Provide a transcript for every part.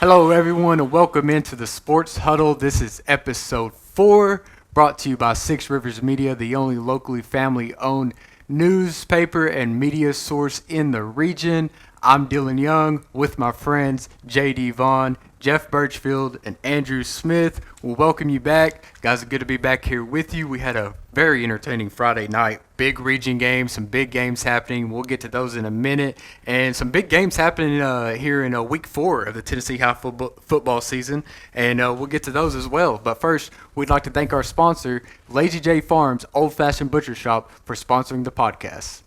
Hello, everyone, and welcome into the Sports Huddle. This is episode 4, brought to you by Six Rivers Media, the only locally family-owned newspaper and media source in the region. I'm Dylan Young with my friends J.D. Vaughn, Jeff Birchfield, and Andrew Smith. We'll welcome you back. Guys, it's good to be back here with you. We had a very entertaining Friday night. Big region games, some big games happening. We'll get to those in a minute. And some big games happening here in week 4 of the Tennessee High football season. And we'll get to those as well. But first, we'd like to thank our sponsor, Lazy J Farms Old Fashioned Butcher Shop, for sponsoring the podcast.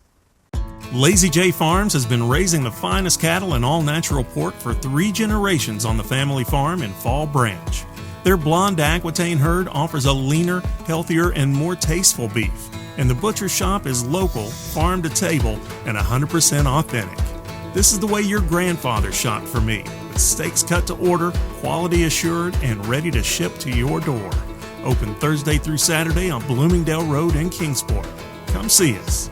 Lazy J Farms has been raising the finest cattle and all-natural pork for 3 generations on the family farm in Fall Branch. Their blonde Aquitaine herd offers a leaner, healthier, and more tasteful beef. And the butcher shop is local, farm to table, and 100% authentic. This is the way your grandfather shopped for me, with steaks cut to order, quality assured, and ready to ship to your door. Open Thursday through Saturday on Bloomingdale Road in Kingsport. Come see us.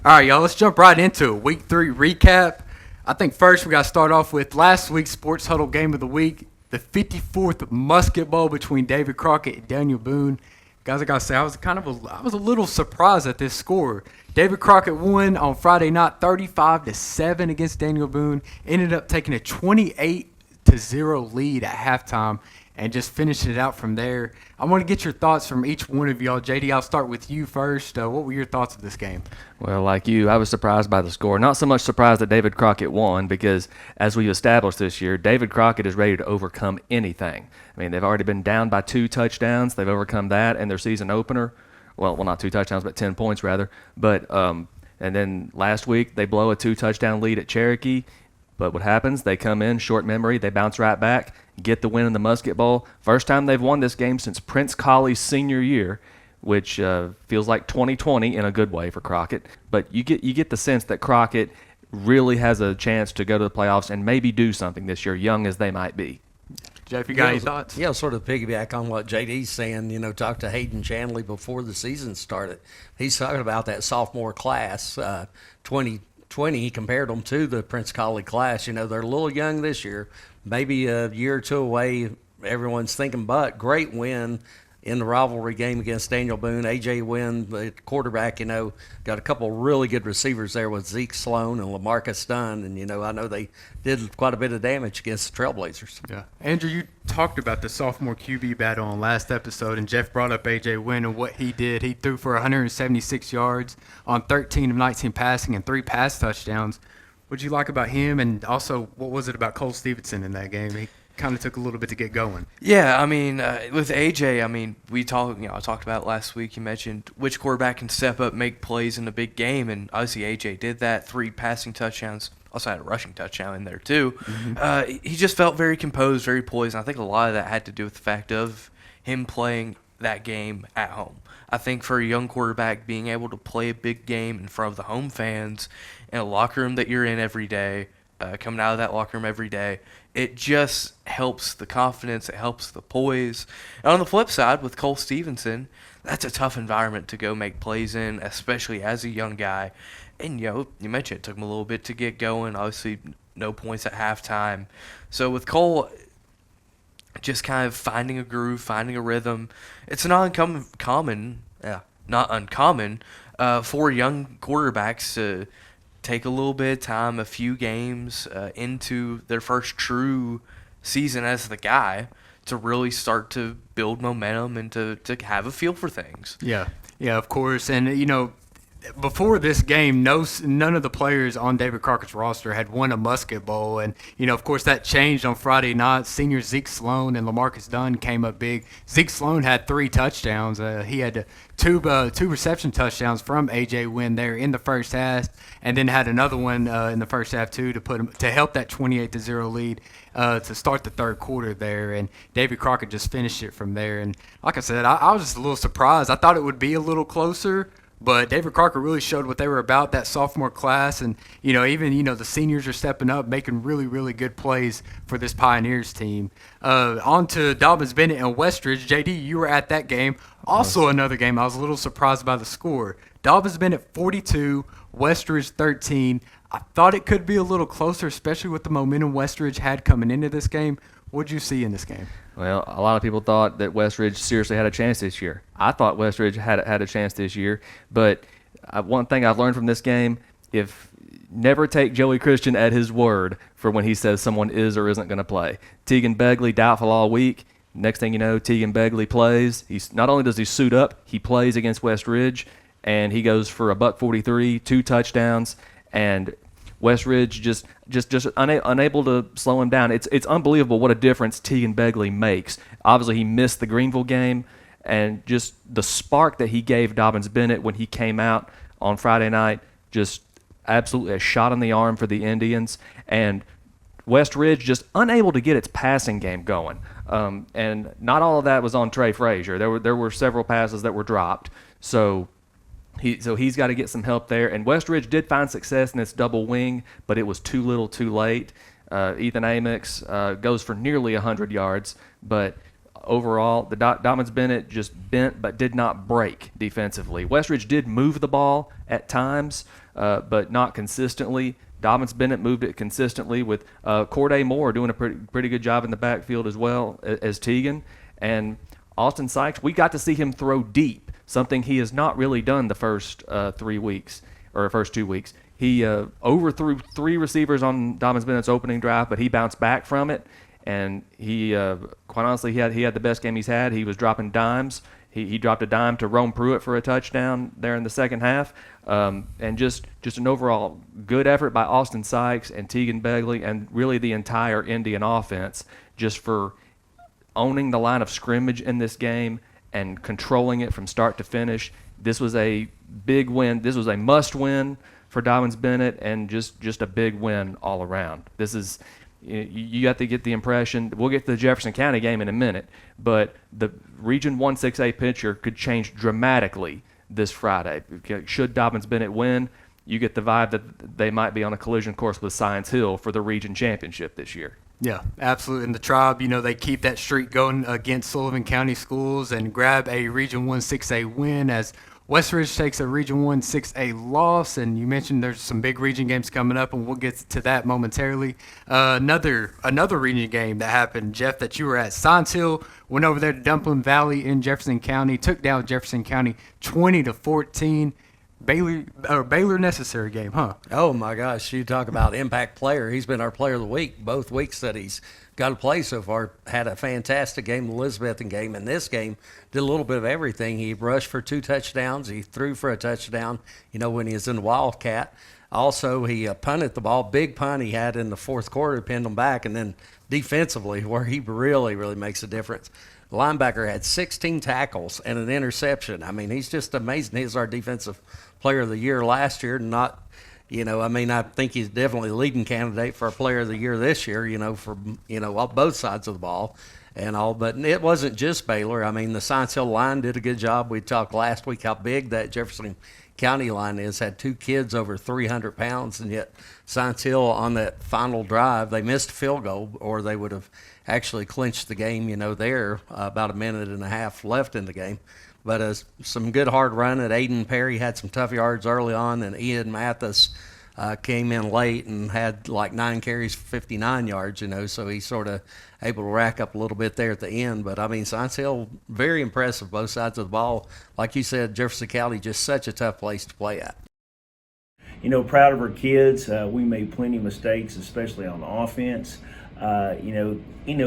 All right, y'all, let's jump right into it. Week 3 recap. I think first we got to start off with last week's Sports Huddle game of the week, the 54th musket ball between David Crockett and Daniel Boone. Guys, I got to say, I was a little surprised at this score. David Crockett won on Friday night 35-7 against Daniel Boone, ended up taking a 28-0 lead at halftime and just finishing it out from there. I want to get your thoughts from each one of y'all. JD, I'll start with you first. What were your thoughts of this game? Well, like you, I was surprised by the score. Not so much surprised that David Crockett won because, as we established this year, David Crockett is ready to overcome anything. I mean, they've already been down by 2 touchdowns. They've overcome that in their season opener. Well, not 2 touchdowns, but 10 points rather. But and then last week they blow a 2-touchdown lead at Cherokee. But what happens? They come in, short memory, they bounce right back, get the win in the Musket Bowl. First time they've won this game since Prince Colley's senior year, which feels like 2020 in a good way for Crockett. But you get the sense that Crockett really has a chance to go to the playoffs and maybe do something this year, young as they might be. Jeff, you got any thoughts? Yeah, sort of piggyback on what JD's saying. You know, talked to Hayden Chanley before the season started. He's talking about that sophomore class, 2020. He compared them to the Prince Colley class. You know, they're a little young this year, maybe a year or 2 away. Everyone's thinking, but great win in the rivalry game against Daniel Boone. A.J. Wynn, the quarterback, you know, got a couple really good receivers there with Zeke Sloan and LaMarcus Dunn. And, you know, I know they did quite a bit of damage against the Trailblazers. Yeah. Andrew, you talked about the sophomore QB battle on last episode, and Jeff brought up A.J. Wynn and what he did. He threw for 176 yards on 13 of 19 passing and 3 pass touchdowns. What did you like about him? And also, what was it about Cole Stevenson in that game? He kind of took a little bit to get going. Yeah, I mean, with AJ, I mean, I talked about it last week. You mentioned which quarterback can step up, make plays in a big game, and obviously AJ did that. 3 passing touchdowns. Also had a rushing touchdown in there too. Mm-hmm. He just felt very composed, very poised. And I think a lot of that had to do with the fact of him playing that game at home. I think for a young quarterback, being able to play a big game in front of the home fans in a locker room that you're in every day, coming out of that locker room every day, it just helps the confidence. It helps the poise. And on the flip side, with Cole Stevenson, that's a tough environment to go make plays in, especially as a young guy. And, you know, you mentioned it took him a little bit to get going. Obviously, no points at halftime. So with Cole, just kind of finding a groove, finding a rhythm, it's not uncommon for young quarterbacks to take a little bit of time, a few games into their first true season as the guy to really start to build momentum and to have a feel for things. Yeah, of course. And, you know, before this game, none of the players on David Crockett's roster had won a Musket Bowl. And, you know, of course, that changed on Friday night. Senior Zeke Sloan and LaMarcus Dunn came up big. Zeke Sloan had 3 touchdowns. He had two reception touchdowns from A.J. Wynn there in the first half, and then had another one in the first half, too, to help that 28-0 lead to start the third quarter there. And David Crockett just finished it from there. And like I said, I was just a little surprised. I thought it would be a little closer. But David Crockett really showed what they were about, that sophomore class. And, you know, even, you know, the seniors are stepping up, making really, really good plays for this Pioneers team. On to Dobyns-Bennett and Westridge. JD, you were at that game. Also another game I was a little surprised by the score. Dobyns-Bennett 42, Westridge 13. I thought it could be a little closer, especially with the momentum Westridge had coming into this game. What did you see in this game? Well, a lot of people thought that Westridge seriously had a chance this year. I thought Westridge had a chance this year, but one thing I've learned from this game, never take Joey Christian at his word for when he says someone is or isn't going to play. Tegan Begley, doubtful all week. Next thing you know, Tegan Begley plays. Not only does he suit up, he plays against Westridge, and he goes for a $143, 2 touchdowns, and Westridge just unable to slow him down. It's unbelievable what a difference Tegan Begley makes. Obviously, he missed the Greenville game, and just the spark that he gave Dobyns-Bennett when he came out on Friday night, just absolutely a shot in the arm for the Indians. And Westridge just unable to get its passing game going. And not all of that was on Trey Frazier. There were several passes that were dropped. So he's got to get some help there. And Westridge did find success in its double wing, but it was too little too late. Ethan Amix goes for nearly 100 yards, but overall, the Dobyns-Bennett just bent but did not break defensively. Westridge did move the ball at times, but not consistently. Dobyns-Bennett moved it consistently with Corday Moore doing a pretty good job in the backfield as well as Tegan. And Austin Sykes, we got to see him throw deep, something he has not really done the first 3 weeks or first 2 weeks. He overthrew 3 receivers on Dobyns-Bennett's opening drive, but he bounced back from it. And he, quite honestly, he had the best game he's had. He was dropping dimes. He dropped a dime to Rome Pruitt for a touchdown there in the second half. And just an overall good effort by Austin Sykes and Tegan Begley and really the entire Indian offense just for owning the line of scrimmage in this game and controlling it from start to finish. This was a big win. This was a must-win for Dobyns-Bennett and just a big win all around. This is – you have to get the impression – we'll get to the Jefferson County game in a minute, but the Region 1-6A picture could change dramatically this Friday. Should Dobyns-Bennett win, you get the vibe that they might be on a collision course with Science Hill for the region championship this year. Yeah, absolutely. And the Tribe, they keep that streak going against Sullivan County schools and grab a Region 1-6A win as Westridge takes a Region 1-6A loss. And you mentioned there's some big region games coming up, and we'll get to that momentarily. Another region game that happened, Jeff, that you were at. Science Hill went over there to Dumpling Valley in Jefferson County, took down Jefferson County 20-14. Baylor necessary game, huh? Oh, my gosh. You talk about impact player. He's been our player of the week both weeks that he's got to play so far. Had a fantastic game, the Elizabethan game. In this game, did a little bit of everything. He rushed for 2 touchdowns. He threw for a touchdown, when he was in the Wildcat. Also, he punted the ball. Big punt he had in the fourth quarter, pinned him back. And then defensively, where he really, really makes a difference. The linebacker had 16 tackles and an interception. I mean, he's just amazing. He's our defensive player of the year last year. I think he's definitely a leading candidate for our player of the year this year, for both sides of the ball and all. But it wasn't just Baylor. I mean, the Science Hill line did a good job. We talked last week how big that Jefferson County line is. Had 2 kids over 300 pounds, and yet Science Hill on that final drive, they missed a field goal, or they would have actually clinched the game, there about a minute and a half left in the game. But some good hard run at Aiden Perry, had some tough yards early on, and Ian Mathis came in late and had like 9 carries for 59 yards, so he's sort of able to rack up a little bit there at the end. But, Science Hill, very impressive, both sides of the ball. Like you said, Jefferson County, just such a tough place to play at. Proud of our kids. We made plenty of mistakes, especially on the offense.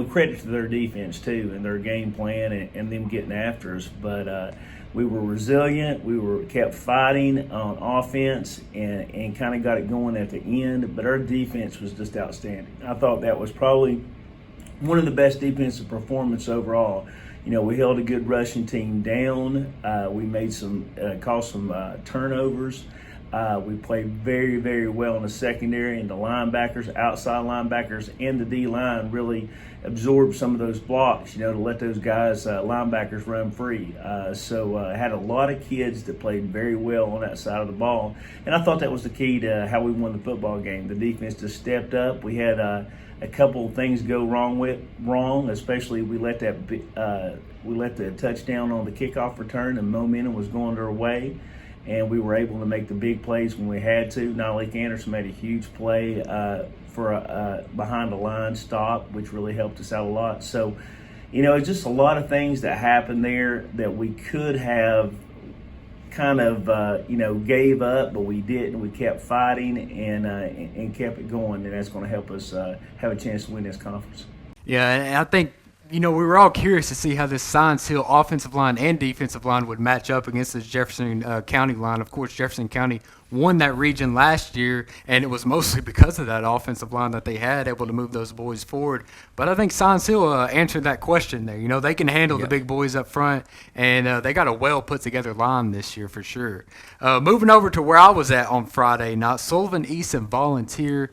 Credit to their defense too and their game plan and them getting after us. But we were resilient. We kept fighting on offense and kind of got it going at the end. But our defense was just outstanding. I thought that was probably one of the best defensive performance overall. We held a good rushing team down. We made caused some turnovers. We played very, very well in the secondary, and the linebackers, outside linebackers, and the D-line really absorbed some of those blocks, to let those guys, linebackers, run free. So I had a lot of kids that played very well on that side of the ball, and I thought that was the key to how we won the football game. The defense just stepped up. We had a couple of things go wrong, especially we let the touchdown on the kickoff return, and momentum was going their way. and we were able to make the big plays when we had to. Lake Anderson made a huge play for a behind the line stop, which really helped us out a lot. So, it's just a lot of things that happened there that we could have kind of gave up, but we didn't. We kept fighting and kept it going, and that's going to help us have a chance to win this conference. Yeah, and I think we were all curious to see how this Science Hill offensive line and defensive line would match up against this Jefferson County line. Of course, Jefferson County won that region last year, and it was mostly because of that offensive line that they had, able to move those boys forward. But I think Science Hill answered that question there. They can handle the big boys up front, and they got a well-put-together line this year for sure. Moving over to where I was at on Friday night, Sullivan East and Volunteer.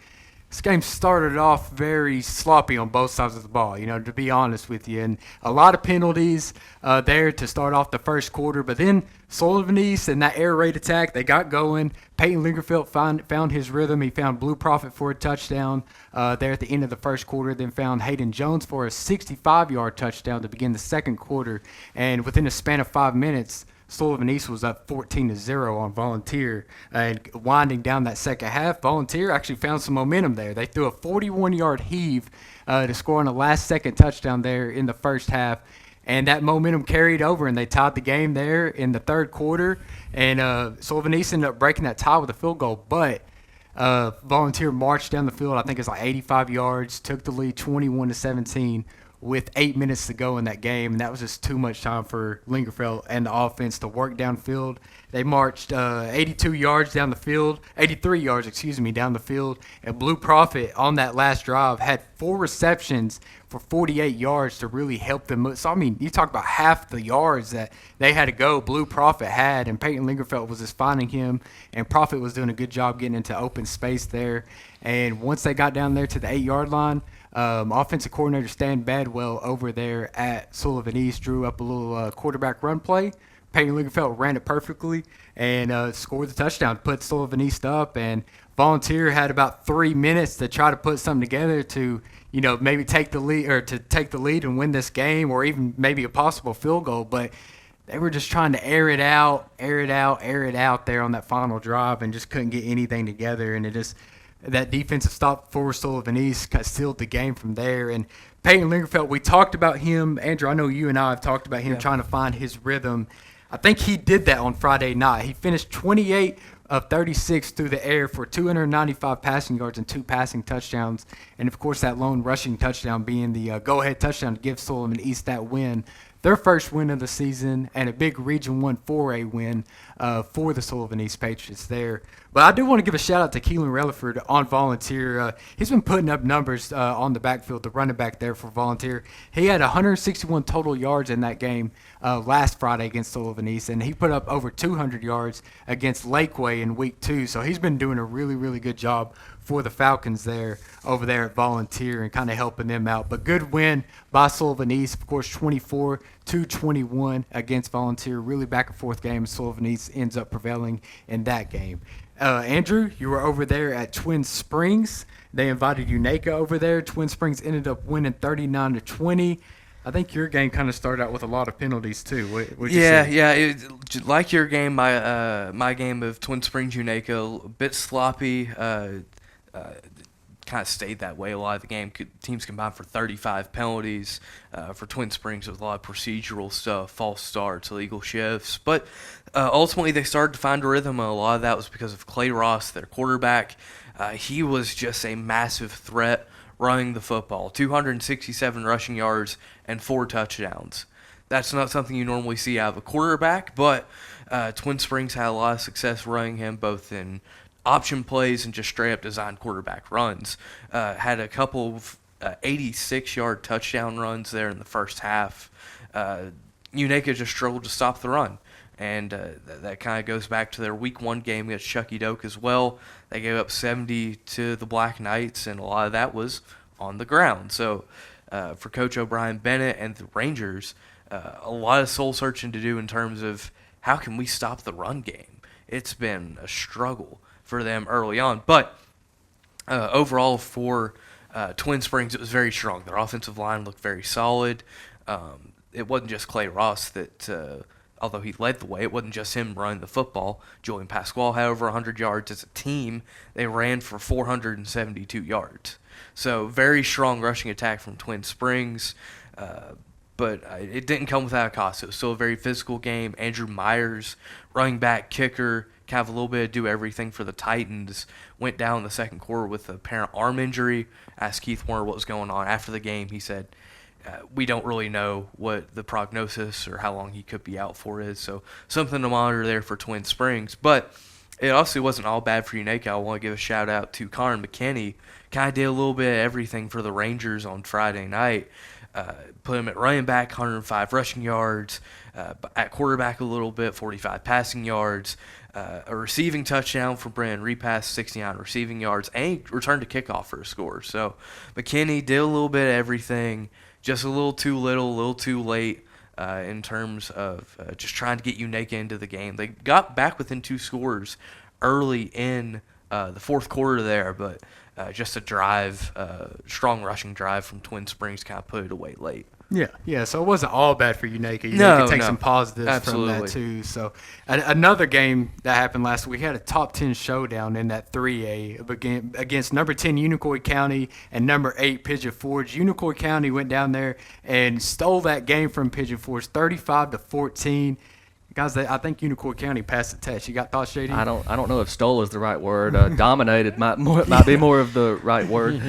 This game started off very sloppy on both sides of the ball, to be honest with you. And a lot of penalties there to start off the first quarter. But then Sullivan East and that air raid attack, they got going. Peyton Lingerfeld found his rhythm. He found Blue Prophet for a touchdown there at the end of the first quarter. Then found Hayden Jones for a 65-yard touchdown to begin the second quarter. And within a span of 5 minutes, Sullivan East was up 14-0 on Volunteer. And winding down that second half, Volunteer actually found some momentum there. They threw a 41-yard heave to score on a last-second touchdown there in the first half. And that momentum carried over, and they tied the game there in the third quarter. And Sullivan East ended up breaking that tie with a field goal. But Volunteer marched down the field, I think it's like 85 yards, took the lead 21-17. With 8 minutes to go in that game, and that was just too much time for Lingerfeld and the offense to work downfield. They marched 83 yards down the field, down the field, and Blue Prophet on that last drive had 4 receptions for 48 yards to really help them. So, you talk about half the yards that they had to go, Blue Prophet had, and Peyton Lingerfeld was just finding him, and Prophet was doing a good job getting into open space there. And once they got down there to the 8-yard line, offensive coordinator Stan Badwell over there at Sullivan East drew up a little quarterback run play. Peyton Lingerfeld ran it perfectly and scored the touchdown, put Sullivan East up. And Volunteer had about 3 minutes to try to put something together to, maybe take the lead and win this game, or even maybe a possible field goal. But they were just trying to air it out there on that final drive, and just couldn't get anything together. And that defensive stop for Sullivan East sealed the game from there. And Peyton Lingerfeld, we talked about him. Andrew, I know you and I have talked about him trying to find his rhythm. I think he did that on Friday night. He finished 28 of 36 through the air for 295 passing yards and 2 passing touchdowns. And, of course, that lone rushing touchdown being the go-ahead touchdown to give Sullivan East that win. Their first win of the season, and a big Region 1 4A win for the Sullivan East Patriots there. But I do want to give a shout-out to Keelan Relaford on Volunteer. He's been putting up numbers on the backfield, the running back there for Volunteer. He had 161 total yards in that game last Friday against Sullivan East, and he put up over 200 yards against Lakeway in Week 2. So he's been doing a really, really good job for the Falcons over there at Volunteer, and kind of helping them out. But good win by Sullivan East, of course, 24-21 against Volunteer. Really back and forth game. Sullivan East ends up prevailing in that game. Andrew, you were over there at Twin Springs. They invited UNACA over there. Twin Springs ended up winning 39-20. I think your game kind of started out with a lot of penalties too. What'd you say? Like your game, my game of Twin Springs UNACA, a bit sloppy. Kind of stayed that way a lot of the game. Teams combined for 35 penalties. For Twin Springs, with a lot of procedural stuff, false starts, illegal shifts. But ultimately, they started to find a rhythm, and a lot of that was because of Clay Ross, their quarterback. He was just a massive threat running the football. 267 rushing yards and 4 touchdowns. That's not something you normally see out of a quarterback, but Twin Springs had a lot of success running him, both in option plays and just straight-up designed quarterback runs. Had a couple of 86-yard touchdown runs there in the first half. UNACA just struggled to stop the run, and that kind of goes back to their Week 1 game against Chucky Doak as well. They gave up 70 to the Black Knights, and a lot of that was on the ground. So for Coach Dobyns-Bennett and the Rangers, a lot of soul-searching to do in terms of how can we stop the run game. It's been a struggle for them early on. But overall for Twin Springs, it was very strong. Their offensive line looked very solid. It wasn't just Clay Ross that although he led the way, it wasn't just him running the football. Julian Pasquale had over 100 yards. As a team, they ran for 472 yards. So very strong rushing attack from Twin Springs. But it didn't come without a cost. It was still a very physical game. Andrew Myers, running back, kicker, kind of a little bit of do everything for the Titans, went down in the second quarter with a apparent arm injury. Asked Keith Warner what was going on. After the game, he said, we don't really know what the prognosis or how long he could be out for is. So something to monitor there for Twin Springs. But it also wasn't all bad for Unaka. I want to give a shout-out to Connor McKinney. Kind of did a little bit of everything for the Rangers on Friday night. Put him at running back, 105 rushing yards. At quarterback a little bit, 45 passing yards. A receiving touchdown for Brandon Repass, 69 receiving yards. And he returned a kickoff for a score. So McKinney did a little bit of everything. Just a little too little, a little too late in terms of just trying to get Unaka into the game. They got back within 2 scores early in the fourth quarter there, but just a drive, strong rushing drive from Twin Springs kind of put it away late. Yeah. So it wasn't all bad for Unaka. You No, could take no. some positives Absolutely. from that too. So another game that happened last week, we had a top 10 showdown in that 3A against number 10 Unicoi County and number 8 Pigeon Forge. Unicoi County went down there and stole that game from Pigeon Forge, 35-14. Guys, I think Unicoi County passed the test. You got thoughts, JD? I don't know if stole is the right word. Dominated might be more of the right word.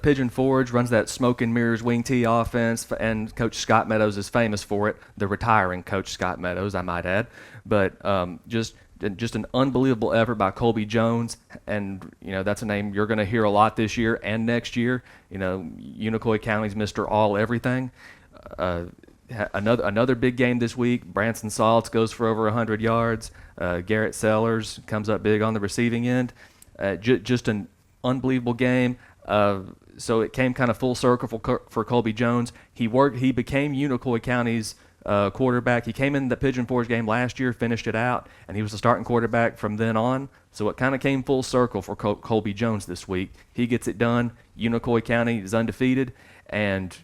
Pigeon Forge runs that smoke and mirrors wing tee offense, and Coach Scott Meadows is famous for it. The retiring Coach Scott Meadows, I might add. But just an unbelievable effort by Colby Jones, and that's a name you're going to hear a lot this year and next year. Unicoi County's Mr. All Everything. Another big game this week. Branson Saltz goes for over 100 yards. Garrett Sellers comes up big on the receiving end. Just an unbelievable game. So it came kind of full circle for Colby Jones. He became Unicoi County's quarterback. He came in the Pigeon Forge game last year, finished it out, and he was the starting quarterback from then on. So it kind of came full circle for Colby Jones this week. He gets it done. Unicoi County is undefeated, and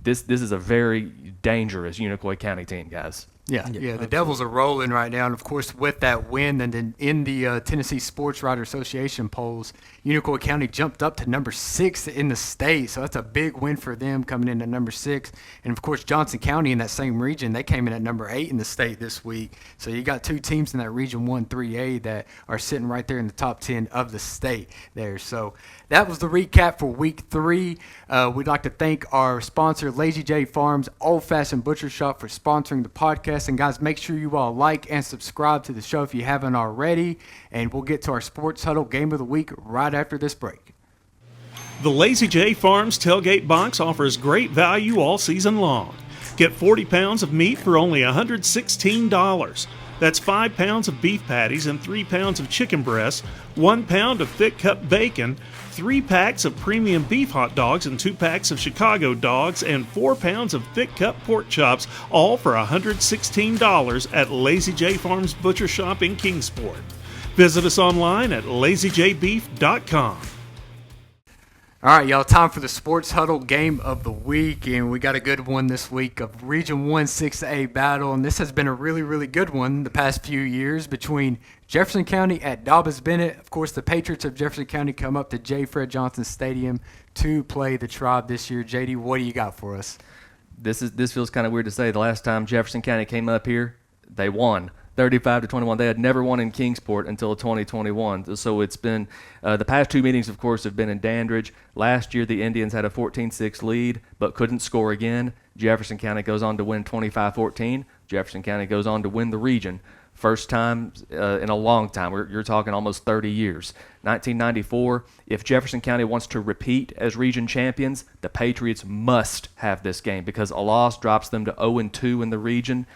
this is a very dangerous Unicoi County team, guys. Yeah, the Devils are rolling right now, and of course with that win, and then in the Tennessee Sports Writer Association polls, Unicoi County jumped up to number 6 in the state, so that's a big win for them coming in at number 6. And of course Johnson County in that same region, they came in at number 8 in the state this week. So you got 2 teams in that Region 1 3A that are sitting right there in the top 10 of the state there. So that was the recap for Week 3. We'd like to thank our sponsor, Lazy J Farms Old Fashioned Butcher Shop, for sponsoring the podcast. And guys, make sure you all like and subscribe to the show if you haven't already. And we'll get to our Sports Huddle Game of the Week right after this break. The Lazy J Farms Tailgate Box offers great value all season long. Get 40 pounds of meat for only $116. That's 5 pounds of beef patties and 3 pounds of chicken breasts, 1 pound of thick cut bacon, 3 packs of premium beef hot dogs and 2 packs of Chicago dogs, and 4 pounds of thick cut pork chops, all for $116 at Lazy J Farms Butcher Shop in Kingsport. Visit us online at lazyjbeef.com. All right, y'all, time for the Sports Huddle Game of the Week, and we got a good one this week of Region 1 6A battle, and this has been a really, really good one the past few years between Jefferson County at Dobyns-Bennett. Of course, the Patriots of Jefferson County come up to J. Fred Johnson Stadium to play the Tribe this year. JD, what do you got for us? This feels kind of weird to say. The last time Jefferson County came up here, they won 35-21. They had never won in Kingsport until 2021. So it's been the past 2 meetings, of course, have been in Dandridge. Last year, the Indians had a 14-6 lead but couldn't score again. Jefferson County goes on to win 25-14. Jefferson County goes on to win the region. First time in a long time. You're talking almost 30 years. 1994, if Jefferson County wants to repeat as region champions, the Patriots must have this game because a loss drops them to 0-2 in the region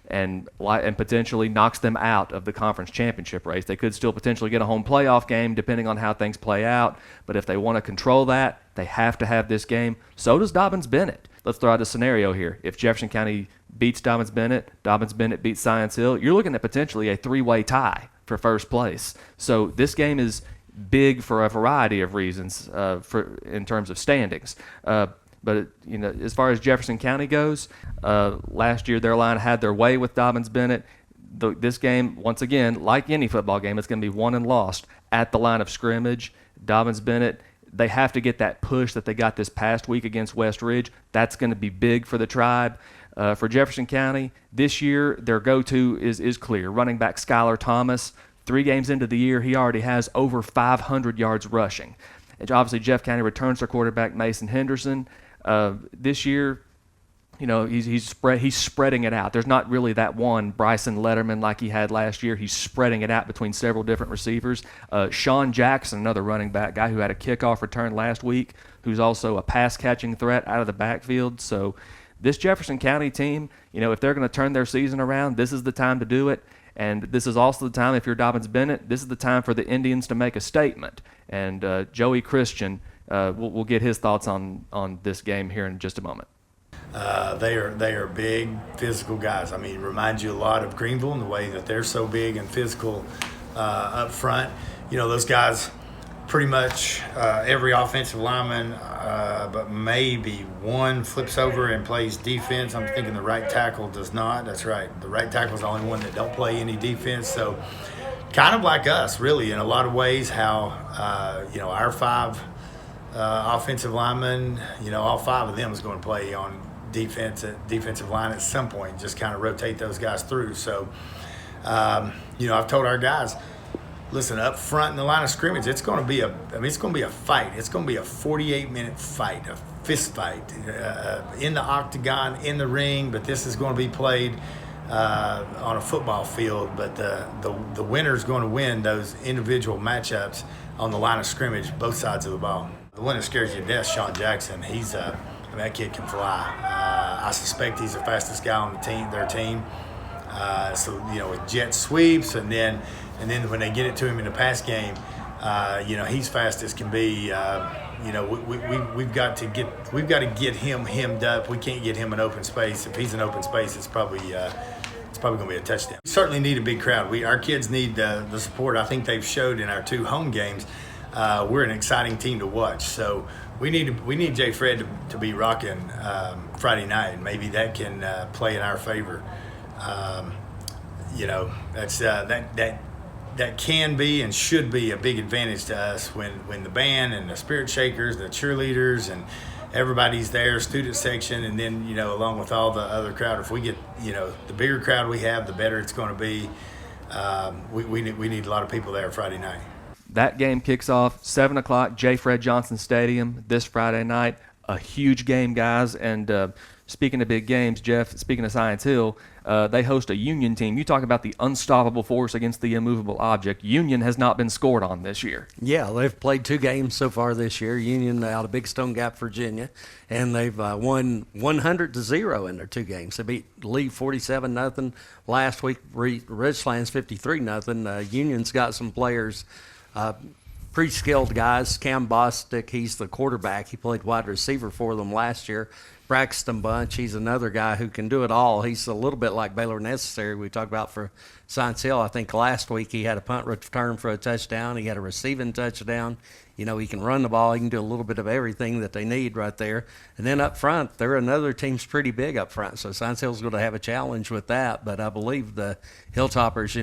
and potentially knocks them out of the conference championship race. They could still potentially get a home playoff game depending on how things play out, but if they want to control that, they have to have this game. So does Dobyns-Bennett. Let's throw out a scenario here. If Jefferson County beats Dobyns-Bennett beats Science Hill, you're looking at potentially a 3-way tie for first place. So this game is big for a variety of reasons in terms of standings. But as far as Jefferson County goes, last year their line had their way with Dobyns-Bennett. This game, once again, like any football game, it's going to be won and lost at the line of scrimmage. Dobyns-Bennett, they have to get that push that they got this past week against West Ridge. That's going to be big for the Tribe. For Jefferson County, this year their go-to is clear. Running back Skylar Thomas, 3 games into the year, he already has over 500 yards rushing. And obviously, Jeff County returns their quarterback Mason Henderson. This year, he's spreading it out. There's not really that one Bryson Letterman like he had last year. He's spreading it out between several different receivers. Sean Jackson, another running back guy who had a kickoff return last week, who's also a pass-catching threat out of the backfield. So this Jefferson County team, if they're going to turn their season around, this is the time to do it. And this is also the time, if you're Dobyns-Bennett, this is the time for the Indians to make a statement. And Joey Christian, we'll get his thoughts on this game here in just a moment. They are big, physical guys. I mean, it reminds you a lot of Greenville in the way that they're so big and physical up front. Those guys, pretty much every offensive lineman, but maybe one flips over and plays defense. I'm thinking the right tackle does not. That's right. The right tackle is the only one that don't play any defense. So kind of like us, really, in a lot of ways, how, our 5 offensive linemen, all 5 of them is going to play on defensive line at some point, just kind of rotate those guys through. So, I've told our guys, listen, up front in the line of scrimmage, it's going to be a fight. It's going to be a 48-minute fight, a fist fight in the octagon, in the ring. But this is going to be played on a football field. But the winner's going to win those individual matchups on the line of scrimmage, both sides of the ball. The one that scares you to death, Sean Jackson. That kid can fly. I suspect he's the fastest guy on their team. With jet sweeps, and then when they get it to him in the pass game, he's fast as can be. We've got to get him hemmed up. We can't get him in open space. If he's in open space, it's probably going to be a touchdown. We certainly need a big crowd. Our kids need the support. I think they've showed in our 2 home games. We're an exciting team to watch. So we need Jay Fred to be rocking Friday night, and maybe that can play in our favor. That's that can be and should be a big advantage to us when the band and the spirit shakers, the cheerleaders, and everybody's there, student section, and then along with all the other crowd. If we get the bigger crowd we have, the better it's going to be. We need a lot of people there Friday night. That game kicks off 7 o'clock, J. Fred Johnson Stadium this Friday night. A huge game, guys. And speaking of big games, Jeff, speaking of Science Hill, they host a Union team. You talk about the unstoppable force against the immovable object. Union has not been scored on this year. Yeah, they've played 2 games so far this year. Union out of Big Stone Gap, Virginia, and they've won 100-0 in their 2 games. They beat Lee 47-0 last week. Ridgelands 53-0. Union's got some players. Pretty skilled guys. Cam Bostic, he's the quarterback. He played wide receiver for them last year. Braxton Bunch, he's another guy who can do it all. He's a little bit like Baylor Necessary we talked about for Science Hill. I think last week he had a punt return for a touchdown. He had a receiving touchdown. He can run the ball. He can do a little bit of everything that they need right there. And then up front, another team's pretty big up front. So Science Hill's going to have a challenge with that. But I believe the Hilltoppers,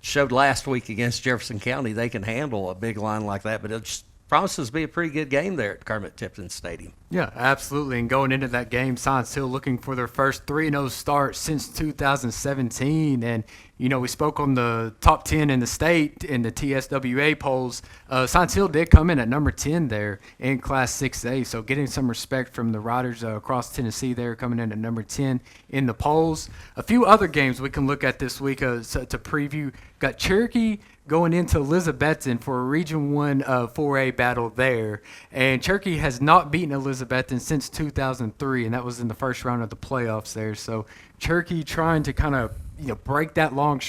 showed last week against Jefferson County they can handle a big line like that, but it promises to be a pretty good game there at Kermit-Tipton Stadium. Yeah, absolutely. And going into that game, Science Hill looking for their first 3-0 start since 2017. And, we spoke on the top 10 in the state in the TSWA polls. Science Hill did come in at number 10 there in Class 6A. So getting some respect from the Riders across Tennessee there, coming in at number 10 in the polls. A few other games we can look at this week to preview. Got Cherokee going into Elizabethton for a Region 1 4A battle there. And Cherokee has not beaten Elizabethton since 2003, and that was in the first round of the playoffs there. So Cherokee trying to kind of break that long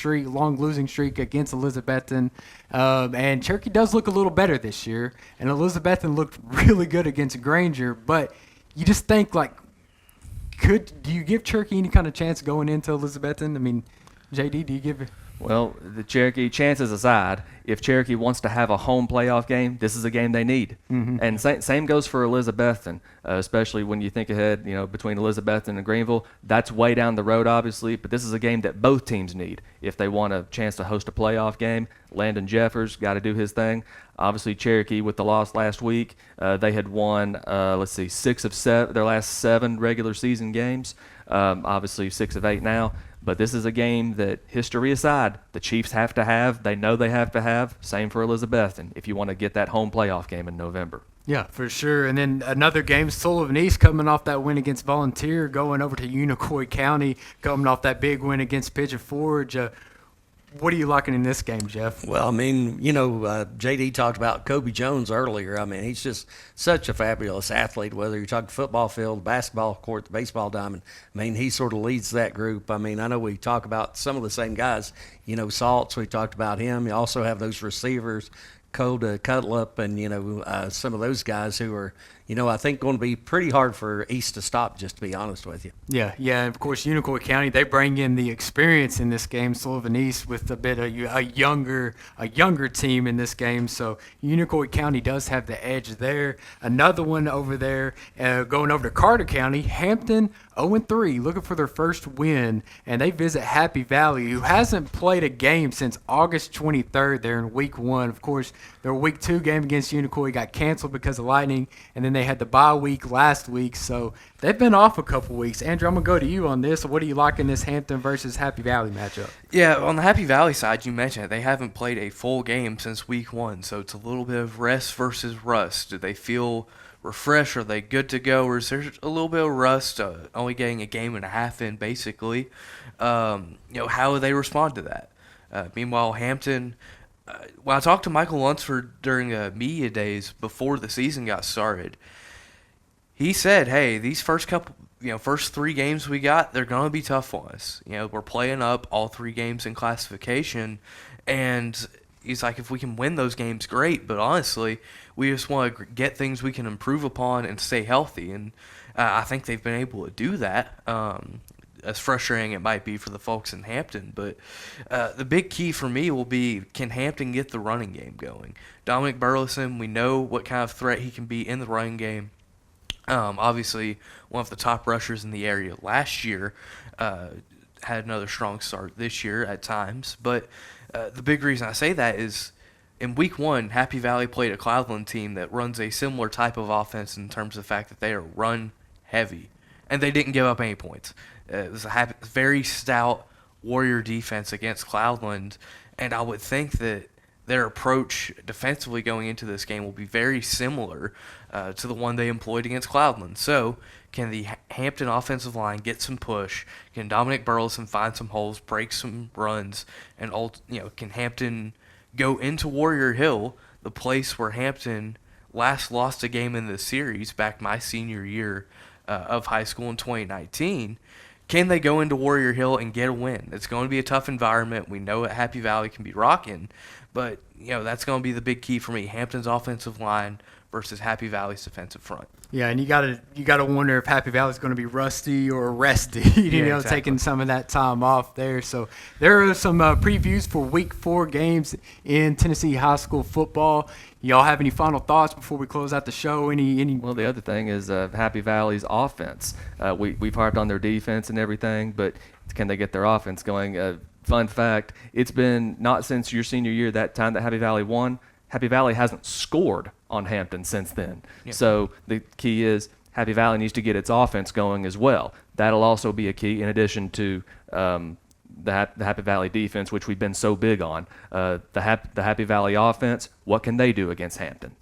losing streak against Elizabethton. And Cherokee does look a little better this year. And Elizabethton looked really good against Granger. But you just think, do you give Cherokee any kind of chance going into Elizabethton? I mean, JD, do you give it? Well, the Cherokee, chances aside, if Cherokee wants to have a home playoff game, this is a game they need. And same goes for Elizabethton, especially when you think ahead, between Elizabethton and Greenville. That's way down the road, obviously, but this is a game that both teams need if they want a chance to host a playoff game. Landon Jeffers got to do his thing. Obviously, Cherokee, with the loss last week, they had won, 6 of their last 7 regular season games. Obviously, 6 of 8 now. But this is a game that, history aside, the Chiefs have to have. They know they have to have. Same for Elizabethton if you want to get that home playoff game in November. Yeah, for sure. And then another game, Sullivan East coming off that win against Volunteer, going over to Unicoi County, coming off that big win against Pigeon Forge. What are you liking in this game, Jeff? Well, I mean, JD talked about Kobe Jones earlier. I mean, he's just such a fabulous athlete, whether you're talking football field, basketball court, the baseball diamond. I mean, he sort of leads that group. I mean, I know we talk about some of the same guys. Saltz, we talked about him. You also have those receivers, Coda, Cutlup, and, some of those guys who are, I think going to be pretty hard for East to stop, just to be honest with you. Yeah, and of course, Unicoi County, they bring in the experience in this game. Sullivan East with a bit of a younger team in this game. So Unicoi County does have the edge there. Another one over there, going over to Carter County, Hampton 0-3, looking for their first win, and they visit Happy Valley, who hasn't played a game since August 23rd. They're in Week 1. Of course, their Week 2 game against Unicoi got canceled because of lightning, and then they had the bye week last week, so they've been off a couple weeks. Andrew, I'm going to go to you on this. What do you like in this Hampton versus Happy Valley matchup? Yeah, on the Happy Valley side, you mentioned it. They haven't played a full game since Week 1, so it's a little bit of rest versus rust. Do they feel refreshed? Are they good to go? Or is there a little bit of rust, only getting a game and a half in, basically? How do they respond to that? Meanwhile, Hampton, when I talked to Michael Lunsford during media days before the season got started, he said, hey, these first 3 games we got, they're going to be tough on us. We're playing up all 3 games in classification, and he's like, if we can win those games, great, but honestly, we just want to get things we can improve upon and stay healthy, and I think they've been able to do that. As frustrating it might be for the folks in Hampton, but the big key for me will be, can Hampton get the running game going? Dominic Burleson, we know what kind of threat he can be in the running game. Obviously, one of the top rushers in the area last year, had another strong start this year at times, but the big reason I say that is in Week 1, Happy Valley played a Cloudland team that runs a similar type of offense in terms of the fact that they are run heavy, and they didn't give up any points. It was a very stout Warrior defense against Cloudland, and I would think that their approach defensively going into this game will be very similar to the one they employed against Cloudland. So, can the Hampton offensive line get some push? Can Dominic Burleson find some holes, break some runs, and can Hampton go into Warrior Hill, the place where Hampton last lost a game in the series back my senior year of high school in 2019? Can they go into Warrior Hill and get a win? It's going to be a tough environment. We know that Happy Valley can be rocking, but that's going to be the big key for me. Hampton's offensive line versus Happy Valley's defensive front. Yeah, and you gotta wonder if Happy Valley's going to be rusty or resty, Exactly. Taking some of that time off there. So there are some previews for Week 4 games in Tennessee high school football. Y'all have any final thoughts before we close out the show? Any? Well, the other thing is Happy Valley's offense. We've harped on their defense and everything, but can they get their offense going? Fun fact, it's been not since your senior year, that time that Happy Valley won, Happy Valley hasn't scored on Hampton since then. Yep. So the key is Happy Valley needs to get its offense going as well. That'll also be a key in addition to the Happy Valley defense, which we've been so big on. The Happy Valley offense, what can they do against Hampton?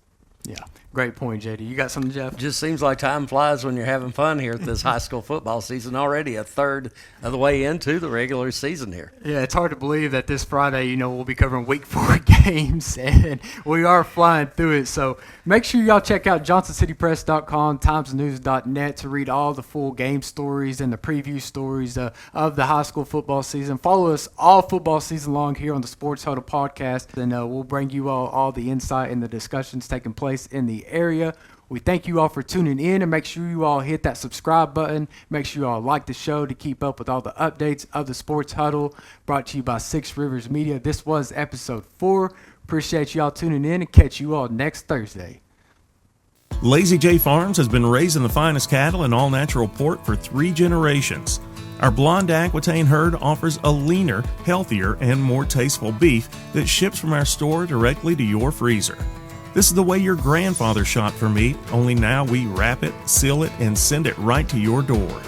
Yeah, great point, JD. You got something, Jeff? Just seems like time flies when you're having fun here at this high school football season. Already a third of the way into the regular season here. Yeah, it's hard to believe that this Friday, we'll be covering Week 4 games, and we are flying through it. So make sure y'all check out JohnsonCityPress.com, TimesNews.net to read all the full game stories and the preview stories of the high school football season. Follow us all football season long here on the Sports Huddle podcast, and we'll bring you all the insight and the discussions taking place in the area. We thank you all for tuning in, and make sure you all hit that subscribe button. Make sure you all like the show to keep up with all the updates of the Sports Huddle, brought to you by Six Rivers Media. This was episode 4. Appreciate you all tuning in, and catch you all next Thursday. Lazy J Farms has been raising the finest cattle in all-natural pork for 3 generations. Our blonde Aquitaine herd offers a leaner, healthier, and more tasteful beef that ships from our store directly to your freezer. This is the way your grandfather shot for meat, only now we wrap it, seal it, and send it right to your door.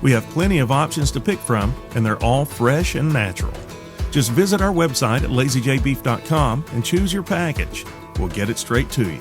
We have plenty of options to pick from, and they're all fresh and natural. Just visit our website at lazyjbeef.com and choose your package. We'll get it straight to you.